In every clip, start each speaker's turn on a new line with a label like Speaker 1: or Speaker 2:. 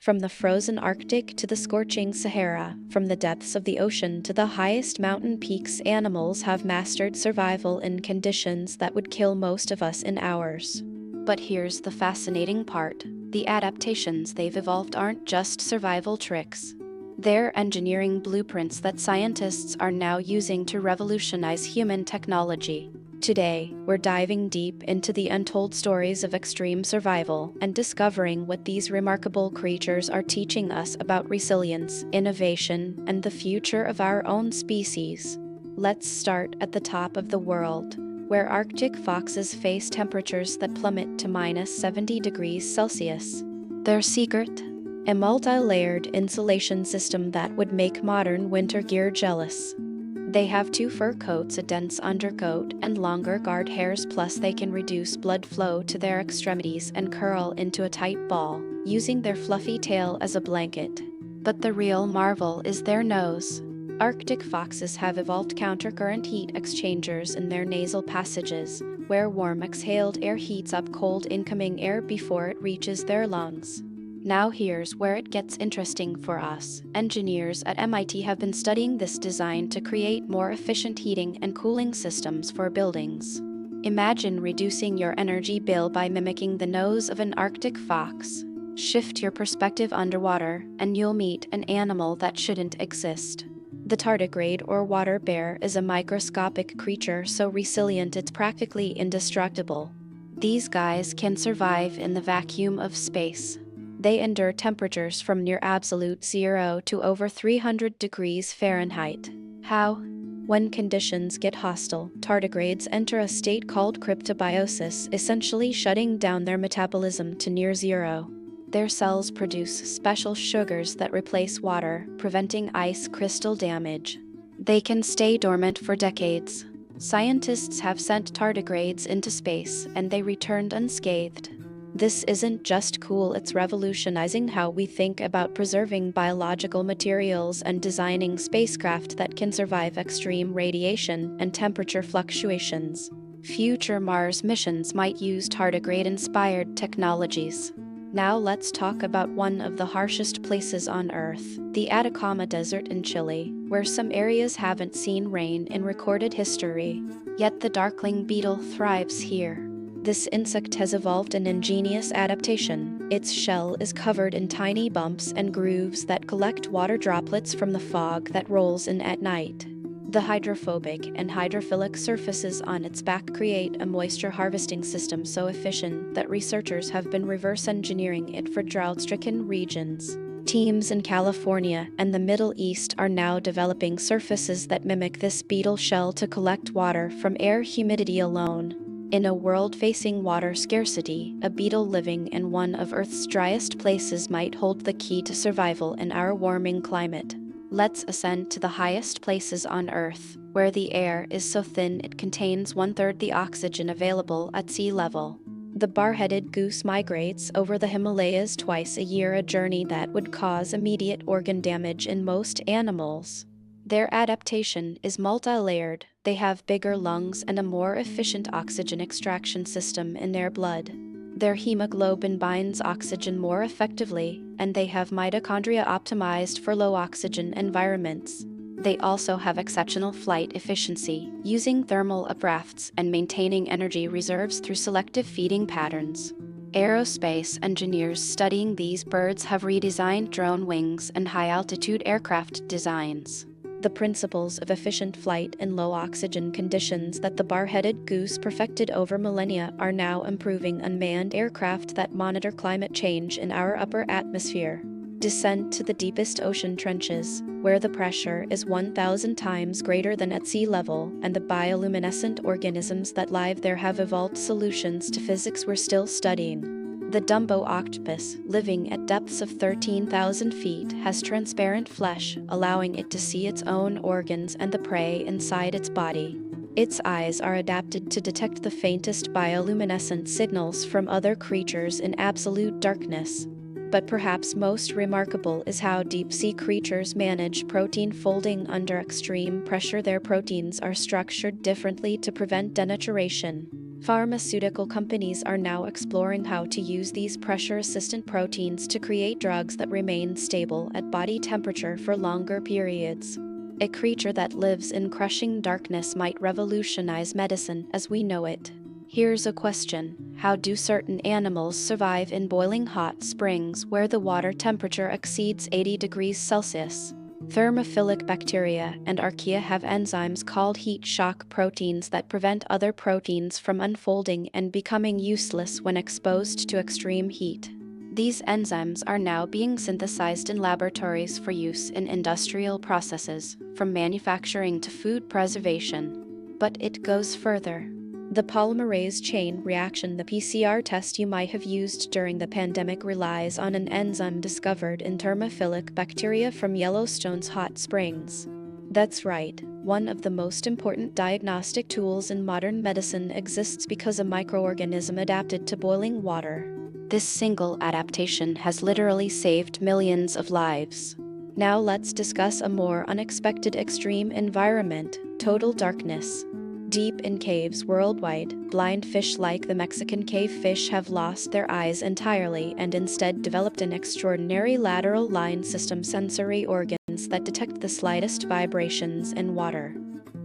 Speaker 1: From the frozen Arctic to the scorching Sahara, from the depths of the ocean to the highest mountain peaks, animals have mastered survival in conditions that would kill most of us in hours. But here's the fascinating part. The adaptations they've evolved aren't just survival tricks. They're engineering blueprints that scientists are now using to revolutionize human technology. Today, we're diving deep into the untold stories of extreme survival and discovering what these remarkable creatures are teaching us about resilience, innovation, and the future of our own species. Let's start at the top of the world, where Arctic foxes face temperatures that plummet to minus 70 degrees Celsius. Their secret? A multi-layered insulation system that would make modern winter gear jealous. They have 2 fur coats, a dense undercoat, and longer guard hairs, plus they can reduce blood flow to their extremities and curl into a tight ball, using their fluffy tail as a blanket. But the real marvel is their nose. Arctic foxes have evolved countercurrent heat exchangers in their nasal passages, where warm exhaled air heats up cold incoming air before it reaches their lungs. Now here's where it gets interesting for us. Engineers at MIT have been studying this design to create more efficient heating and cooling systems for buildings. Imagine reducing your energy bill by mimicking the nose of an Arctic fox. Shift your perspective underwater, and you'll meet an animal that shouldn't exist. The tardigrade, or water bear, is a microscopic creature so resilient it's practically indestructible. These guys can survive in the vacuum of space. They endure temperatures from near absolute zero to over 300 degrees Fahrenheit. How? When conditions get hostile, tardigrades enter a state called cryptobiosis, essentially shutting down their metabolism to near zero. Their cells produce special sugars that replace water, preventing ice crystal damage. They can stay dormant for decades. Scientists have sent tardigrades into space, and they returned unscathed. This isn't just cool, it's revolutionizing how we think about preserving biological materials and designing spacecraft that can survive extreme radiation and temperature fluctuations. Future Mars missions might use tardigrade-inspired technologies. Now let's talk about one of the harshest places on Earth, the Atacama Desert in Chile, where some areas haven't seen rain in recorded history. Yet the darkling beetle thrives here. This insect has evolved an ingenious adaptation. Its shell is covered in tiny bumps and grooves that collect water droplets from the fog that rolls in at night. The hydrophobic and hydrophilic surfaces on its back create a moisture harvesting system so efficient that researchers have been reverse engineering it for drought-stricken regions. Teams in California and the Middle East are now developing surfaces that mimic this beetle shell to collect water from air humidity alone. In a world facing water scarcity, a beetle living in one of Earth's driest places might hold the key to survival in our warming climate. Let's ascend to the highest places on Earth, where the air is so thin it contains 1/3 the oxygen available at sea level. The bar-headed goose migrates over the Himalayas twice a year, a journey that would cause immediate organ damage in most animals. Their adaptation is multi-layered. They have bigger lungs and a more efficient oxygen extraction system in their blood. Their hemoglobin binds oxygen more effectively, and they have mitochondria optimized for low oxygen environments. They also have exceptional flight efficiency, using thermal uprafts and maintaining energy reserves through selective feeding patterns. Aerospace engineers studying these birds have redesigned drone wings and high-altitude aircraft designs. The principles of efficient flight in low oxygen conditions that the bar-headed goose perfected over millennia are now improving unmanned aircraft that monitor climate change in our upper atmosphere. Descent to the deepest ocean trenches, where the pressure is 1,000 times greater than at sea level, and the bioluminescent organisms that live there have evolved solutions to physics we're still studying. The Dumbo octopus, living at depths of 13,000 feet, has transparent flesh, allowing it to see its own organs and the prey inside its body. Its eyes are adapted to detect the faintest bioluminescent signals from other creatures in absolute darkness. But perhaps most remarkable is how deep-sea creatures manage protein folding under extreme pressure. Their proteins are structured differently to prevent denaturation. Pharmaceutical companies are now exploring how to use these pressure-resistant proteins to create drugs that remain stable at body temperature for longer periods. A creature that lives in crushing darkness might revolutionize medicine as we know it. Here's a question: how do certain animals survive in boiling hot springs where the water temperature exceeds 80 degrees Celsius? Thermophilic bacteria and archaea have enzymes called heat shock proteins that prevent other proteins from unfolding and becoming useless when exposed to extreme heat. These enzymes are now being synthesized in laboratories for use in industrial processes, from manufacturing to food preservation. But it goes further. The polymerase chain reaction, the PCR test you might have used during the pandemic, relies on an enzyme discovered in thermophilic bacteria from Yellowstone's hot springs. That's right, one of the most important diagnostic tools in modern medicine exists because a microorganism adapted to boiling water. This single adaptation has literally saved millions of lives. Now let's discuss a more unexpected extreme environment: total darkness. Deep in caves worldwide, blind fish like the Mexican cave fish have lost their eyes entirely and instead developed an extraordinary lateral line system, sensory organs that detect the slightest vibrations in water.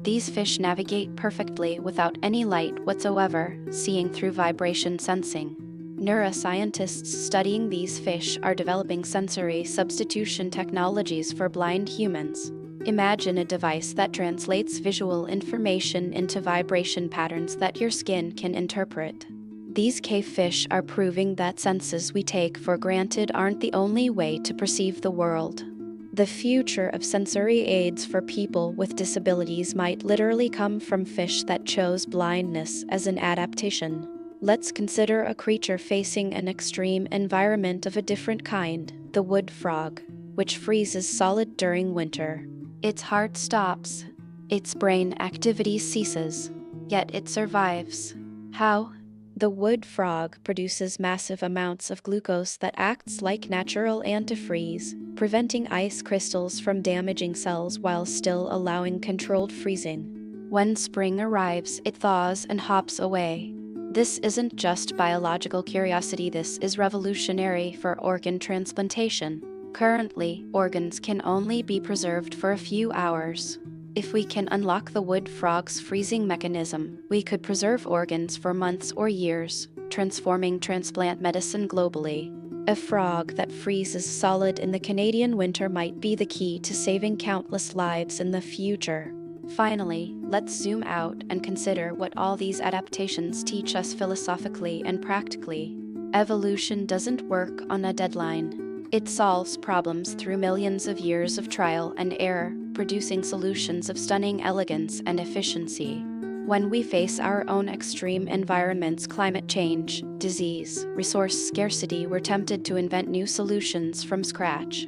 Speaker 1: These fish navigate perfectly without any light whatsoever, seeing through vibration sensing. Neuroscientists studying these fish are developing sensory substitution technologies for blind humans. Imagine a device that translates visual information into vibration patterns that your skin can interpret. These cave fish are proving that senses we take for granted aren't the only way to perceive the world. The future of sensory aids for people with disabilities might literally come from fish that chose blindness as an adaptation. Let's consider a creature facing an extreme environment of a different kind: the wood frog, which freezes solid during winter. Its heart stops, its brain activity ceases, yet it survives. How? The wood frog produces massive amounts of glucose that acts like natural antifreeze, preventing ice crystals from damaging cells while still allowing controlled freezing. When spring arrives, it thaws and hops away. This isn't just biological curiosity, this is revolutionary for organ transplantation. Currently, organs can only be preserved for a few hours. If we can unlock the wood frog's freezing mechanism, we could preserve organs for months or years, transforming transplant medicine globally. A frog that freezes solid in the Canadian winter might be the key to saving countless lives in the future. Finally, let's zoom out and consider what all these adaptations teach us philosophically and practically. Evolution doesn't work on a deadline. It solves problems through millions of years of trial and error, producing solutions of stunning elegance and efficiency. When we face our own extreme environments, climate change, disease, resource scarcity, we're tempted to invent new solutions from scratch.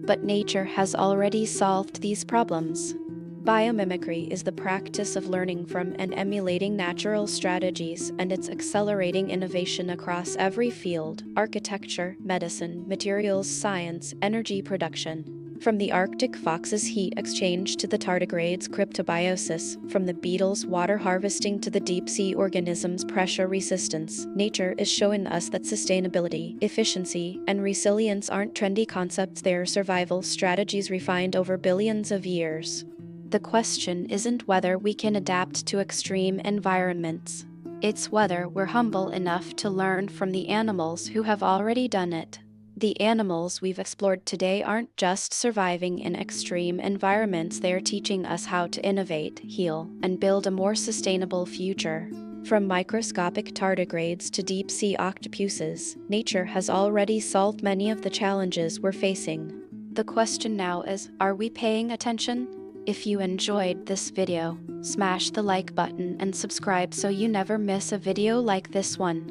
Speaker 1: But nature has already solved these problems. Biomimicry is the practice of learning from and emulating natural strategies, and it's accelerating innovation across every field: architecture, medicine, materials science, energy production. From the Arctic fox's heat exchange to the tardigrades' cryptobiosis, from the beetles' water harvesting to the deep-sea organisms' pressure resistance, nature is showing us that sustainability, efficiency, and resilience aren't trendy concepts, they're survival strategies refined over billions of years. The question isn't whether we can adapt to extreme environments. It's whether we're humble enough to learn from the animals who have already done it. The animals we've explored today aren't just surviving in extreme environments, they're teaching us how to innovate, heal, and build a more sustainable future. From microscopic tardigrades to deep-sea octopuses, nature has already solved many of the challenges we're facing. The question now is, are we paying attention? If you enjoyed this video, smash the like button and subscribe so you never miss a video like this one.